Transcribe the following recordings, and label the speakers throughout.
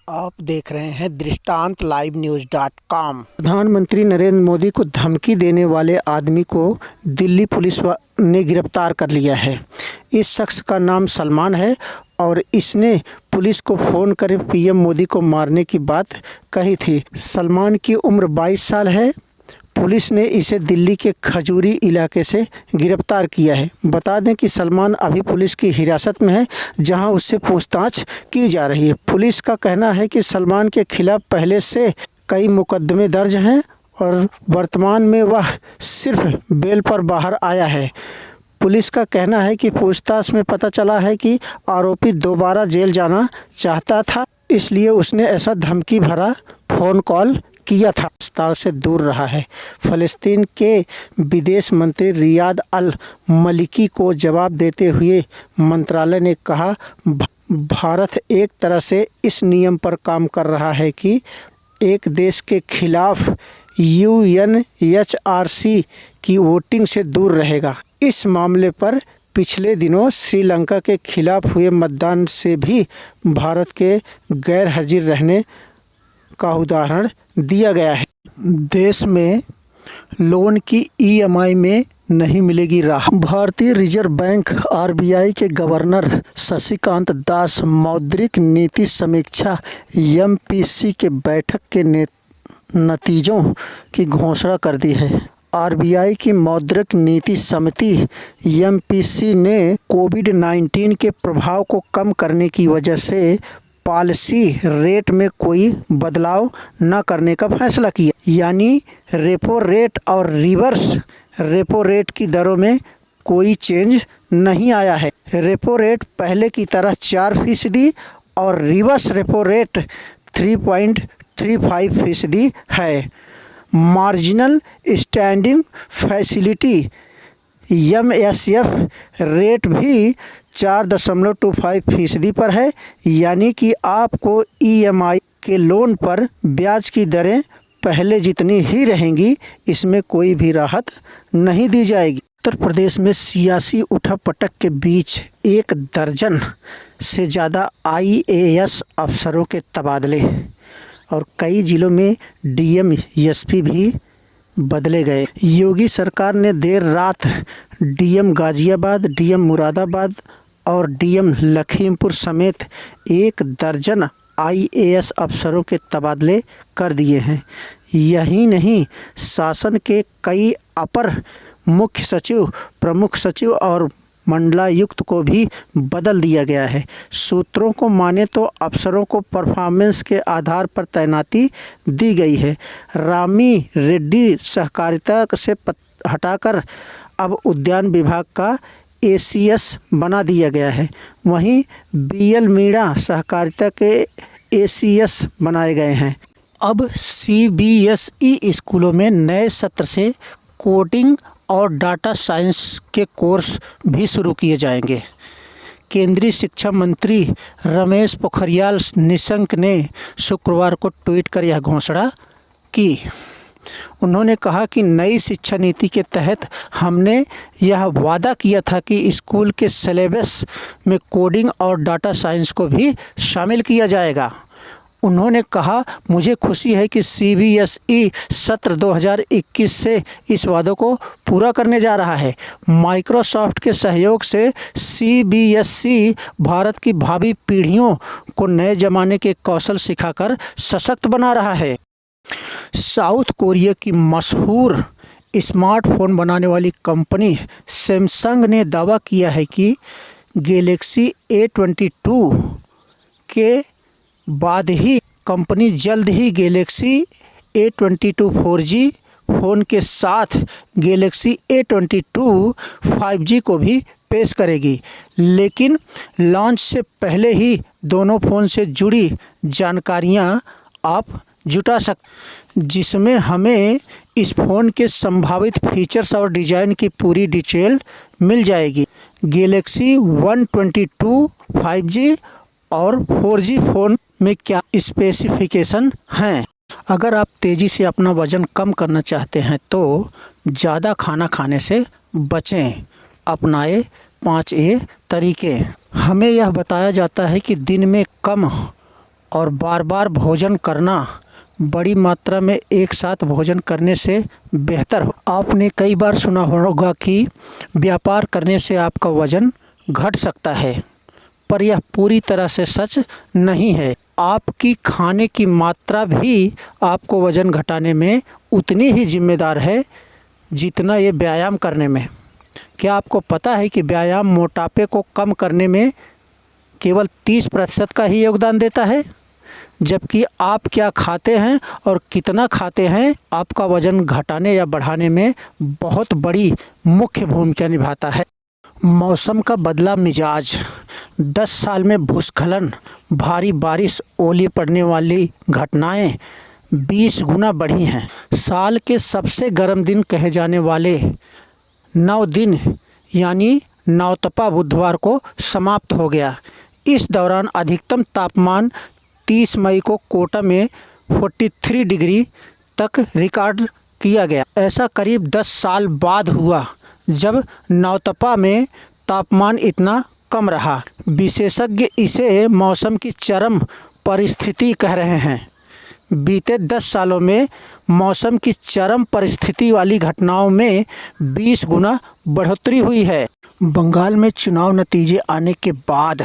Speaker 1: आप देख रहे हैं दृष्टांत लाइव न्यूज़.com। प्रधानमंत्री नरेंद्र मोदी को धमकी देने वाले आदमी को दिल्ली पुलिस ने गिरफ्तार कर लिया है। इस शख्स का नाम सलमान है और इसने पुलिस को फ़ोन कर पीएम मोदी को मारने की बात कही थी। सलमान की उम्र 22 साल है। पुलिस ने इसे दिल्ली के खजूरी इलाके से गिरफ्तार किया है। बता दें कि सलमान अभी पुलिस की हिरासत में है, जहां उससे पूछताछ की जा रही है। पुलिस का कहना है कि सलमान के खिलाफ पहले से कई मुकदमे दर्ज हैं और वर्तमान में वह सिर्फ बेल पर बाहर आया है। पुलिस का कहना है कि पूछताछ में पता चला है कि आरोपी दोबारा जेल जाना चाहता था, इसलिए उसने ऐसा धमकी भरा फ़ोन कॉल किया था। प्रस्ताव से दूर रहा है। फ़लस्तीन के विदेश मंत्री रियाद अल मलिकी को जवाब देते हुए मंत्रालय ने कहा, भारत एक तरह से इस नियम पर काम कर रहा है कि एक देश के खिलाफ UNHRC की वोटिंग से दूर रहेगा। इस मामले पर पिछले दिनों श्रीलंका के खिलाफ हुए मतदान से भी भारत के गैर हाजिर रहने का उदाहरण दिया गया है। देश में लोन की EMI में नहीं मिलेगी राहत। भारतीय रिजर्व बैंक RBI के गवर्नर शक्तिकांत दास मौद्रिक नीति समीक्षा MPC के बैठक के नतीजों की घोषणा कर दी है। RBI की मौद्रिक नीति समिति MPC ने कोविड-19 के प्रभाव को कम करने की वजह से पॉलिसी रेट में कोई बदलाव न करने का फैसला किया, यानी रेपो रेट और रिवर्स रेपो रेट की दरों में कोई चेंज नहीं आया है। रेपो रेट पहले की तरह 4% और रिवर्स रेपो रेट 3.35% है। Marginal standing facility MSF rate भी 4.25% पर है, यानी कि आपको EMI के लोन पर ब्याज की दरें पहले जितनी ही रहेंगी, इसमें कोई भी राहत नहीं दी जाएगी। उत्तर प्रदेश में सियासी उठापटक के बीच 1 दर्जन से ज़्यादा IAS अफसरों के तबादले और कई जिलों में DM SP भी बदले गए। योगी सरकार ने देर रात DM गाजियाबाद, DM मुरादाबाद और DM लखीमपुर समेत 1 दर्जन IAS अफसरों के तबादले कर दिए हैं। यही नहीं, शासन के कई अपर मुख्य सचिव, प्रमुख सचिव और मंडलायुक्त को भी बदल दिया गया है। सूत्रों को माने तो अफसरों को परफॉर्मेंस के आधार पर तैनाती दी गई है। रामी रेड्डी सहकारिता से हटाकर अब उद्यान विभाग का ACS बना दिया गया है। वहीं BL मीणा सहकारिता के ACS बनाए गए हैं। अब CBSE स्कूलों में नए सत्र से कोडिंग और डाटा साइंस के कोर्स भी शुरू किए जाएंगे। केंद्रीय शिक्षा मंत्री रमेश पोखरियाल निशंक ने शुक्रवार को ट्वीट कर यह घोषणा की। उन्होंने कहा कि नई शिक्षा नीति के तहत हमने यह वादा किया था कि स्कूल के सिलेबस में कोडिंग और डाटा साइंस को भी शामिल किया जाएगा। उन्होंने कहा, मुझे खुशी है कि CBSE सत्र 2021 से इस वादों को पूरा करने जा रहा है। माइक्रोसॉफ्ट के सहयोग से CBSE भारत की भावी पीढ़ियों को नए ज़माने के कौशल सिखाकर सशक्त बना रहा है। साउथ कोरिया की मशहूर स्मार्टफोन बनाने वाली कंपनी सैमसंग ने दावा किया है कि गैलेक्सी A22 के बाद ही कंपनी जल्द ही गैलेक्सी A22 4G फ़ोन के साथ गैलेक्सी A22 5G को भी पेश करेगी, लेकिन लॉन्च से पहले ही दोनों फ़ोन से जुड़ी जानकारियां आप जुटा जिसमें हमें इस फ़ोन के संभावित फीचर्स और डिज़ाइन की पूरी डिटेल मिल जाएगी। गैलेक्सी 122 5G और 4G फ़ोन में क्या स्पेसिफिकेशन हैं। अगर आप तेज़ी से अपना वज़न कम करना चाहते हैं तो ज़्यादा खाना खाने से बचें। अपनाएं 5A तरीके। हमें यह बताया जाता है कि दिन में कम और बार बार भोजन करना बड़ी मात्रा में एक साथ भोजन करने से बेहतर हो। आपने कई बार सुना होगा कि व्यापार करने से आपका वज़न घट सकता है, पर यह पूरी तरह से सच नहीं है। आपकी खाने की मात्रा भी आपको वज़न घटाने में उतनी ही जिम्मेदार है जितना ये व्यायाम करने में। क्या आपको पता है कि व्यायाम मोटापे को कम करने में केवल 30% का ही योगदान देता है, जबकि आप क्या खाते हैं और कितना खाते हैं आपका वज़न घटाने या बढ़ाने में बहुत बड़ी मुख्य भूमिका निभाता है। मौसम का बदला मिजाज, 10 साल में भूस्खलन, भारी बारिश, ओले पड़ने वाली घटनाएं 20 गुना बढ़ी हैं। साल के सबसे गर्म दिन कहे जाने वाले 9 दिन यानी नौतपा बुधवार को समाप्त हो गया। इस दौरान अधिकतम तापमान 30 मई को कोटा में 43 डिग्री तक रिकॉर्ड किया गया। ऐसा करीब 10 साल बाद हुआ जब नौतपा में तापमान इतना कम रहा। विशेषज्ञ इसे मौसम की चरम परिस्थिति कह रहे हैं। बीते 10 सालों में मौसम की चरम परिस्थिति वाली घटनाओं में 20 गुना बढ़ोतरी हुई है। बंगाल में चुनाव नतीजे आने के बाद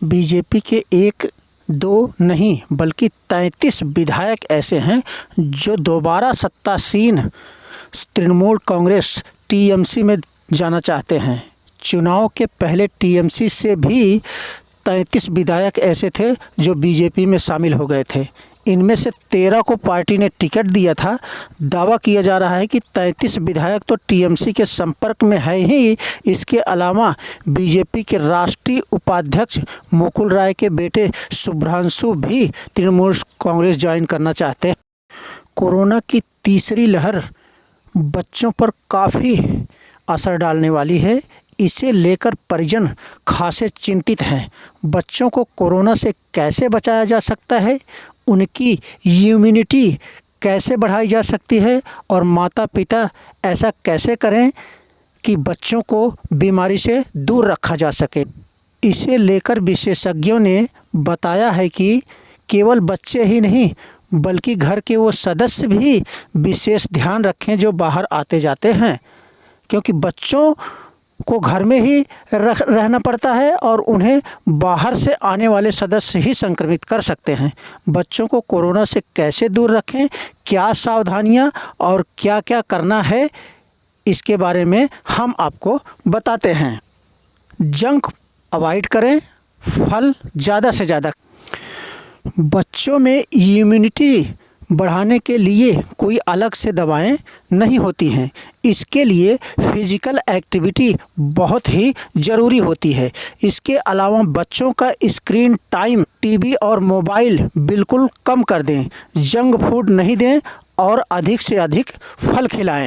Speaker 1: बीजेपी के 1-2 नहीं बल्कि 33 विधायक ऐसे हैं जो दोबारा सत्तासीन तृणमूल कांग्रेस टीएमसी में जाना चाहते हैं। चुनाव के पहले टीएमसी से भी 33 विधायक ऐसे थे जो बीजेपी में शामिल हो गए थे। इनमें से 13 को पार्टी ने टिकट दिया था। दावा किया जा रहा है कि 33 विधायक तो टीएमसी के संपर्क में है ही। इसके अलावा बीजेपी के राष्ट्रीय उपाध्यक्ष मुकुल राय के बेटे शुभ्रांशु भी तृणमूल कांग्रेस ज्वाइन करना चाहते हैं। कोरोना की तीसरी लहर बच्चों पर काफ़ी असर डालने वाली है। इसे लेकर परिजन खासे चिंतित हैं। बच्चों को कोरोना से कैसे बचाया जा सकता है, उनकी इम्यूनिटी कैसे बढ़ाई जा सकती है और माता पिता ऐसा कैसे करें कि बच्चों को बीमारी से दूर रखा जा सके। इसे लेकर विशेषज्ञों ने बताया है कि केवल बच्चे ही नहीं बल्कि घर के वो सदस्य भी विशेष ध्यान रखें जो बाहर आते जाते हैं, क्योंकि बच्चों को घर में ही रहना पड़ता है और उन्हें बाहर से आने वाले सदस्य ही संक्रमित कर सकते हैं। बच्चों को कोरोना से कैसे दूर रखें, क्या सावधानियां और क्या क्या करना है, इसके बारे में हम आपको बताते हैं। जंक अवॉइड करें, फल ज़्यादा से ज़्यादा। बच्चों में इम्यूनिटी बढ़ाने के लिए कोई अलग से दवाएं नहीं होती हैं। इसके लिए फिजिकल एक्टिविटी बहुत ही ज़रूरी होती है। इसके अलावा बच्चों का स्क्रीन टाइम, टीवी और मोबाइल बिल्कुल कम कर दें। जंक फूड नहीं दें और अधिक से अधिक फल खिलाएं।